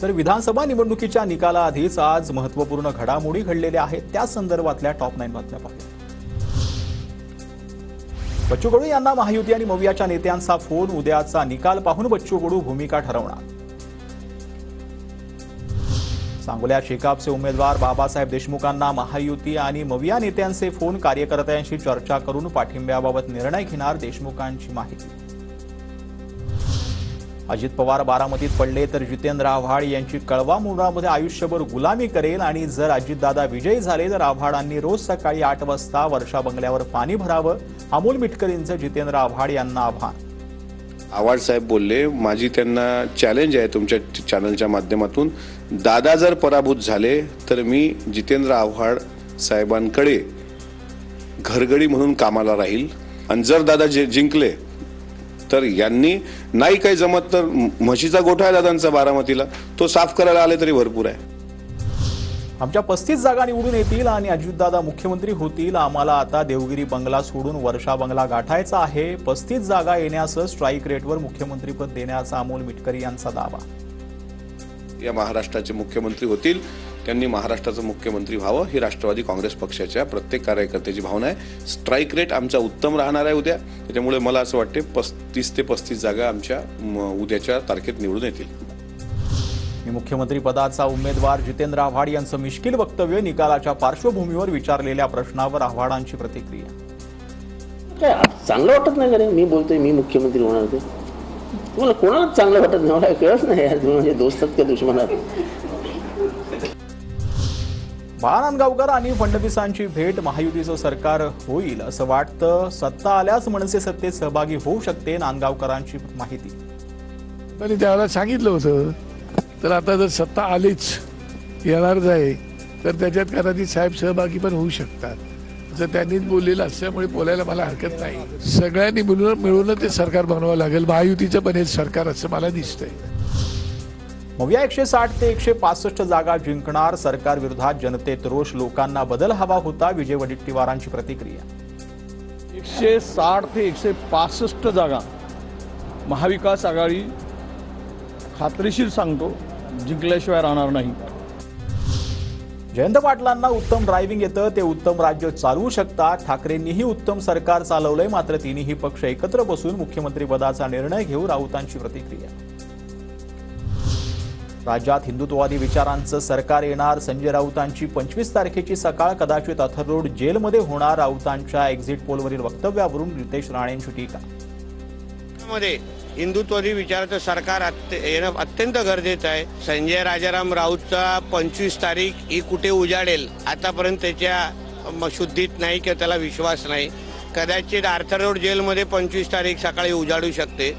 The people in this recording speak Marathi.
तर विधानसभा निवडणुकीच्या निकालाआधीच आज महत्त्वपूर्ण घडामोडी घडलेल्या आहेत। त्या संदर्भातल्या टॉप 9 बातम्या पाहूया। बच्चू कडू यांना महायुती आणि मवियाच्या नेत्यांचा फोन। उद्याचा निकाल पाहून बच्चू कडू भूमिका ठरवणार। सांगोल्यात शेकापचे उमेदवार बाबासाहेब देशमुखांना महायुती आणि मविया नेत्यांचे फोन। कार्यकर्त्यांशी चर्चा करून पाठिंब्याबाबत निर्णय घेणार देशमुखांची माहिती। अजित पवार बारामतीत पडले तर जितेंद्र आव्हाड यांची कळवा मुरामध्ये आयुष्यभर गुलामी करेल आणि जर अजितदादा विजयी झाले तर आव्हाडांनी रोज सकाळी 8 वाजता वर्षा बंगल्यावर पाणी भरावं। अमोल मिटकरींचं जितेंद्र आव्हाड यांना आव्हान। आव्हाड साहेब बोलले, माझी त्यांना चॅलेंज आहे तुमच्या चॅनलच्या माध्यमातून, दादा जर पराभूत झाले तर मी जितेंद्र आव्हाड साहेबांकडे घरगडी म्हणून कामाला राहील आणि जर दादा जिंकले तर यांनी नाही काही जमत तर म्हशीचा गोठा आहे दादांचा बारामतीला, तो साफ करायला आले तरी भरपूर आहे। आमच्या 35 जागा निवडून येतील आणि अजितदादा मुख्यमंत्री होतील। आम्हाला आता देवगिरी बंगला सोडून वर्षा बंगला गाठायचा आहे। 35 जागा येण्यासह स्ट्राईक रेटवर मुख्यमंत्रीपद देण्याचा अमोल मिटकरी यांचा दावा। या महाराष्ट्राचे मुख्यमंत्री होतील, त्यांनी महाराष्ट्राचं मुख्यमंत्री व्हावं ही राष्ट्रवादी काँग्रेस पक्षाच्या प्रत्येक कार्यकर्त्याची भावना आहे। स्ट्राईक रेट आमचा उत्तम राहणार आहे उद्या, त्यामुळे मला असं वाटते 35 ते 35 जागा आमच्या उद्याच्या तारखेत निवडून येतील। मुख्यमंत्री पदाचा उमेदवार जितेंद्र आव्हाड यांचं मिश्किल वक्तव्य। निकालाच्या पार्श्वभूमीवर विचारलेल्या प्रश्नावर आव्हाडांची प्रतिक्रिया। काय चांगलं वाटत नाही का रे? मी बोलतोय मी मुख्यमंत्री होणार होते, तुम्हाला कोणाला चांगलं वाटत नाही? मला कळत नाही यार, तुम्ही म्हणजे दोस्तात का दुश्मनात? बाळा नांदगावकर आणि फडणवीसांची भेट। महायुतीचं सरकार होईल असं वाटतं। सत्ता आल्यास मनसे सत्तेत सहभागी होऊ शकते, नांदगावकरांची माहिती। पण त्याला सांगितलं होतं, तर आता जर सत्ता आलीच येणारच आहे तर त्याच्यात कदाचित साहेब सहभागी पण होऊ शकतात असं त्यांनीच बोललेलं असल्यामुळे बोलायला मला हरकत नाही। सगळ्यांनी मिळून ते सरकार बनवावं लागेल, महायुतीचं पण हे सरकार असं मला दिसतंय। मविया 160 ते 165 जागा जिंकणार। सरकार विरोधात जनतेत रोष, लोकांना बदल हवा होता। विजय वडेट्टीवारांची प्रतिक्रिया। 160 ते 165 जागा महाविकास आघाडी खात्रीशीर सांगतो जिंकल्याशिवाय राहणार नाही। जयंत पाटलांना उत्तम ड्रायव्हिंग येतं, ते उत्तम राज्य चालवू शकतात। ठाकरेंनीही उत्तम सरकार चालवलंय, मात्र तिन्ही पक्ष एकत्र बसून मुख्यमंत्रीपदाचा निर्णय घेऊ। राऊतांची प्रतिक्रिया। राज्यात हिंदुत्ववादी विचारांचं सरकार येणार। संजय राऊतांची 25 तारखेची सकाळ कदाचित अथर जेलमध्ये होणार। राऊतांच्या एक्झिट पोलवरील वक्तव्यावरून रितेश राणेंची टीका। हिंदुत्ववादी विचाराचं सरकार येणं अत्यंत गरजेचं आहे। संजय राजाराम राऊतचा 25 तारीख ही कुठे उजाडेल आतापर्यंत त्याच्या शुद्धीत नाही किंवा त्याला विश्वास नाही। कदाचित आर्थर रोड जेलमध्ये 25 तारीख सकाळी उजाडू शकते।